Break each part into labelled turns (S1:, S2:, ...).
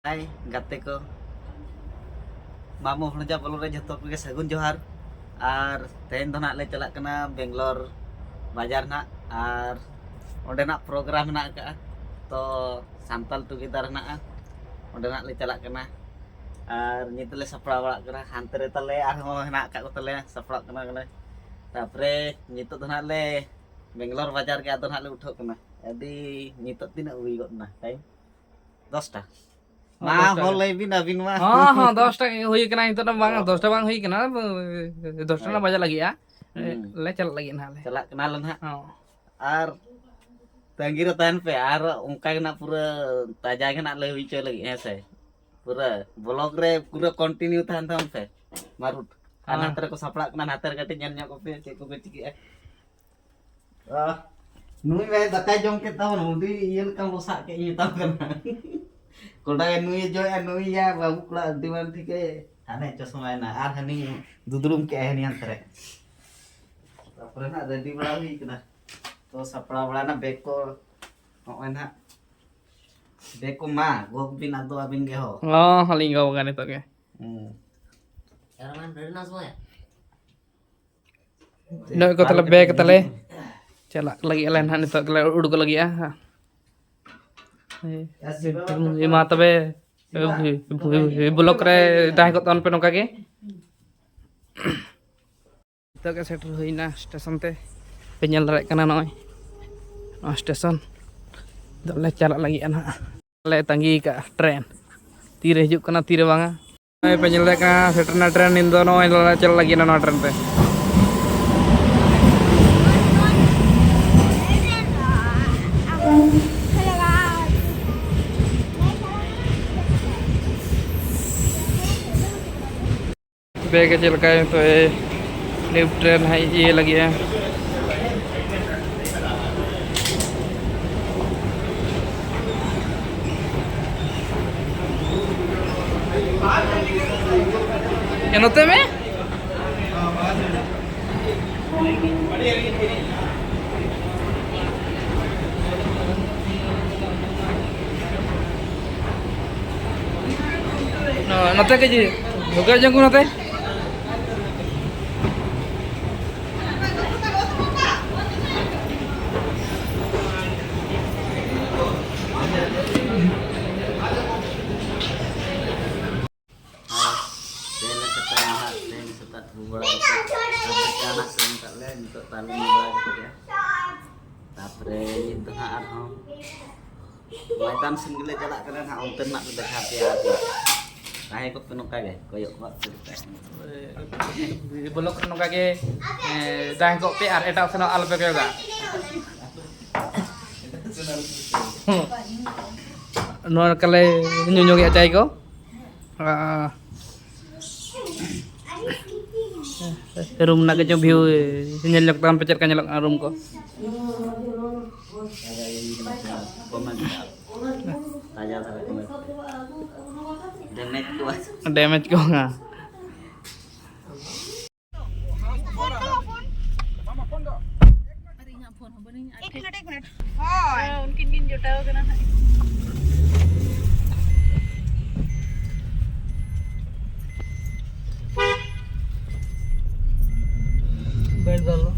S1: Hai gate ko mamu hanja bolong re joto ke sagun johar ar ten do nak le chalak kana Bangalore bajar nak ar onde nak program nak ka to santal together nak onde nak le chalak kana ar nyit le sapra wala kana hantere tale ar ho nak ka ko tale sapra kana kana tapre nyit to nak le Bangalore bajar ke ato nak le uthok kana jadi nyit tina ui got na kai 10টা মা হলে বিন বিন মা
S2: हाँ 10টা हुई कना ito na bang 10টা bang हुई कना 10টা na baja lagi ya le चल lagi ना ले
S1: celak kenalan ha ar tanggir tahan pe ar ungkai na pura taja ke nak le wicho lagi hese pura blog re pura continue tahan tahan pe marut ana ter ko saplak kena hater kate nyan nyak ko pe cek ko ciki nui me dakai jong ke tahu nudi yen kan rusak ke ini tahu kan koda nui jo nui ya babu kula diwan thike ane chosma na ar hani dudrum ke hani antre tapre na ready bala hui kana to sapra bala na beko noen ha beko ma gok bin ado abin ge ho
S2: oh halinga kan itu ke
S3: Karaman dari semua ya?
S2: no ko tale bag tale चला लगी Elon हानि तो उड़ को लगी ये मा तबे ब्लॉक रे दाय को तन पे नका के तो के सेटर होइना स्टेशन ते पे नेल रे कना नय स्टेशन दले चला लगी ना ले तंगी का ट्रेन तीरे हिजुक कना तीरे बांगा पे नेल रे का सेटर ना ट्रेन इन दो नय चला लगी ना ट्रेन पे बैग चल का है तो ये लिफ्ट ट्रेन है ये लगी है नोते में नोते के जी होगा Jangu नोते
S1: tapre itu ha arhom waitan single jalak kana ha onten nak dekha pe ada nahe ko penuka ge koyok ko
S2: block नका के दाय को पे आर एटा सनो आल पे केगा नो कले न्यू के चाय को रूम ना के जो व्यू नेल लक तान पे चर का नेलक रूम को डैमेज को ना
S4: एक मिनट हाँ उनकिन किन जुटाओ करना है
S2: बैठ डालो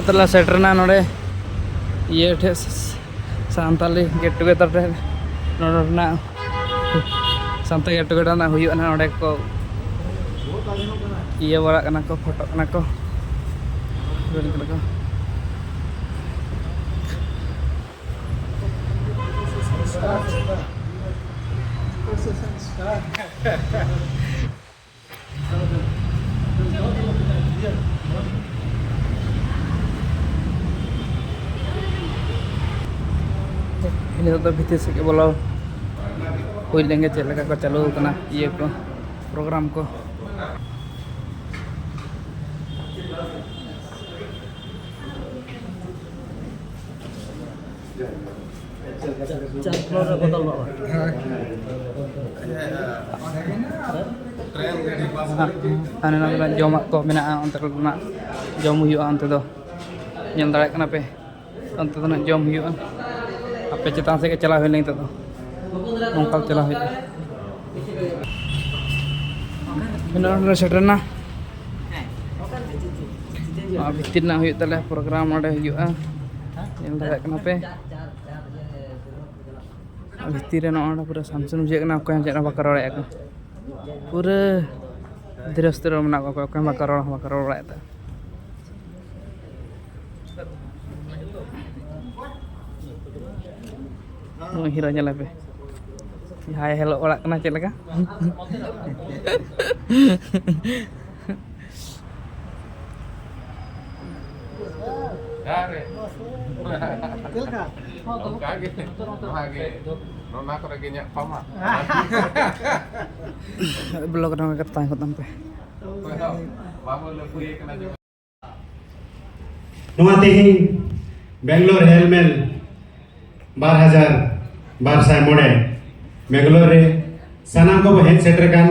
S2: तला सेटरना नोडे ये ठे सांताली गेट टुगेदर रे नोडना सांता गेट टुगेदर ना हुयुआ ना नोडे को ये बड़ा कना को फोटो कना को बेल कना को ini तो भीतर से के बोलो हुई लेंगे चल लगा को चालू करना ये को प्रोग्राम को ane na jomak ko menaa onte ko na jom huyu'a onte do nyel darak kana pe onte do na jom huyu'a ape chetan se ke chala huy leng to ongkal chala huy benar setter na bitin na huyu'a tale program ode huyu'a nyel darak kana pe भितर पूरा सामसुन बुझे check बाको रोड़े पूरा धीरस्तर मना बाको रोड़ा हिरो चले पे हाय हेलो ओड़ा चेक लगा blog na kata ko tampe
S5: नवा तेही बेंगलोर हेलमेल 12,000 मोड़े बेंगलोर रे सनाम को हेड सेटर कान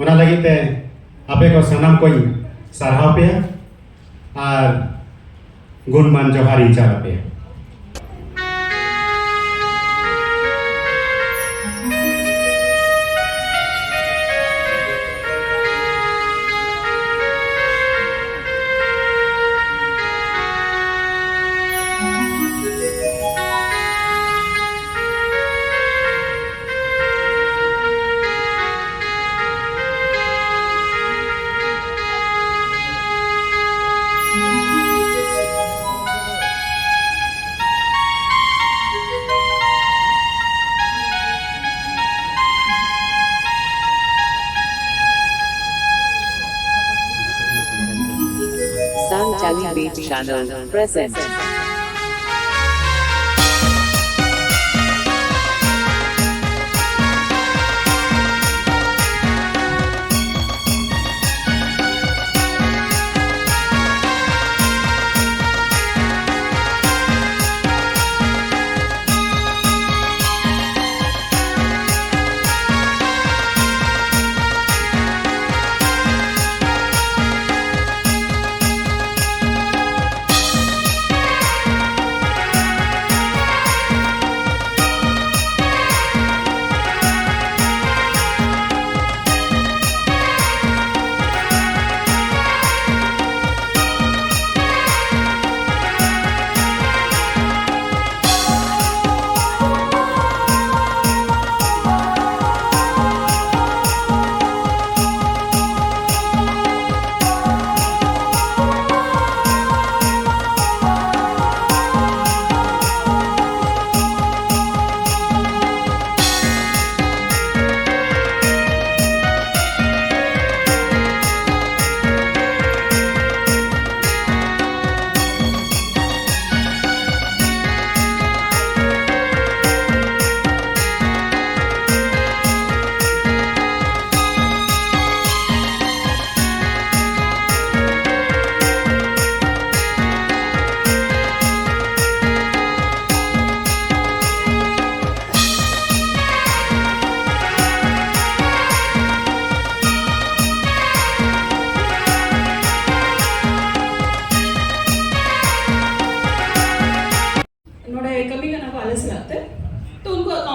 S5: ओना लगी ते आपे को सनाम कोई सरहाव पे और गुणमान जोहारी चाल पे
S6: Tally Beat Channel present.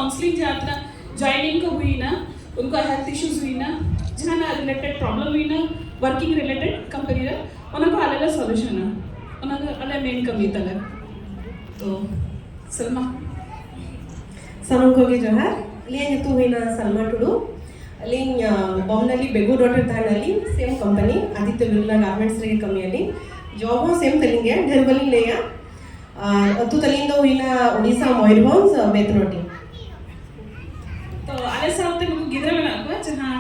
S4: Counselling जातना जॉइनिंग को हुई ना उनको हेल्थ इश्यूज हुई ना जहाँ ना रिलेटेड प्रॉब्लम हुई ना वर्किंग रिलेटेड कंपनी रे उनको आलेला सॉल्यूशन ना अले मेन कमी तले तो सलमा
S7: सानम को के जोहार लिया तू हुईना सलमा टुडू अलिंग बॉम्बनली बेगू डॉटर थानली same company Aditya Birla garments रे कमी अली जॉब हो सेम तलिंगे ढेर बली लेया अतु तलिंग दो हुईना ओडिसा मयूरभंज बेतनोटी
S4: तो अले साथ को गिदरा में को जहां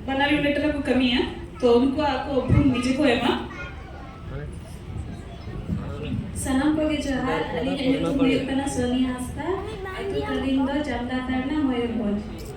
S4: बनाली यूनिट को कमी है तो उनको आपको अपनी निजे को एमा
S8: सनम को जोहार अली ᱧᱩᱛᱩᱢ हुᱭᱩᱜ ᱠᱟᱱᱟ सोनी हांसदा अतु तलिंग दो जामदा तारना मयूरभंज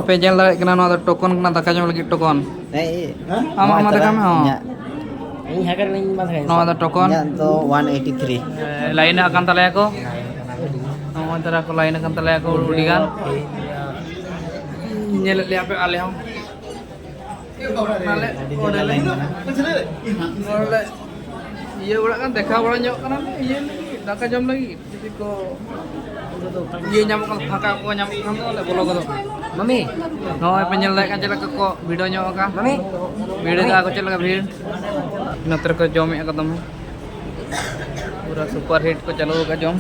S2: पे जल दाड़े कना नोआ टोकन कना दाका जम लगी टोकन आमा आमा दाका में हो
S3: ᱤᱧ ᱦᱟᱜᱟᱨ ᱞᱤᱧ ᱵᱟᱫᱷᱟᱭ
S2: नोआ टोकन
S1: तो 183
S2: लाइन akan talaya ko नोआ तरा को line akan talaya ko udigan nyel le ape ale hom nale odele ole iya ora kan dekha bora nyok kana iya daka jam lagi jadi ko iya nyamuk kan phaka ko nyamuk kan ole bolo ko
S3: mummy
S2: नोआ पे nyel kan chala ko video nyok ka
S3: mummy
S2: video da ko chala भीड़ नतर को जम एकदम पूरा super hit को चलो का जम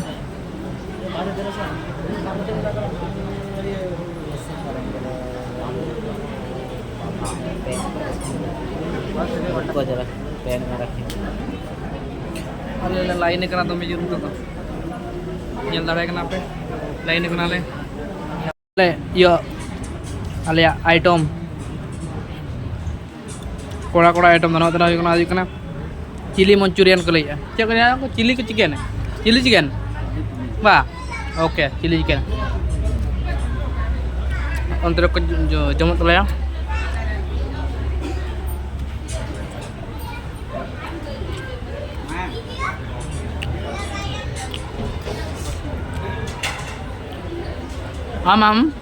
S3: को जरा पेन में रखी
S2: अरे लाइन करा तो मैं जरूर तो nyel दाड़े कना पे लाइन कना ले यो आलिया आइटम कोड़ा कोड़ा आइटम दनो तना हुई कना चिली मंचूरियन को लइया चे को चिली को चिकन बा ओके चिली चिकन अंतर को जमत तलया Am.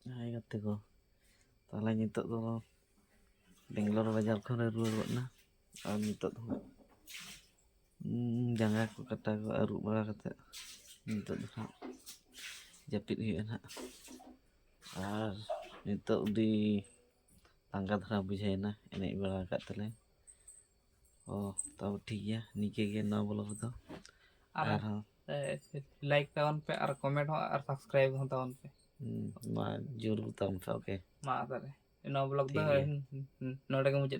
S1: Hai kata ko. Tala nyitok to Bangalore bajar ko na ruwet na. Nyitok to. Jangan aku kata ko aruk bala kata. Nyitok to. Japit hiyan ha. Nyitok di tangkat ra bujai na enek bala kat tele. Oh, tahu ठीक है नीचे के ना बोलो तो
S2: like तावन पे और comment हो और सब्सक्राइब हो तावन पे
S1: मा जरूर ताम ओके
S2: मा तारे नो ब्लॉग दो नोडे के मुझे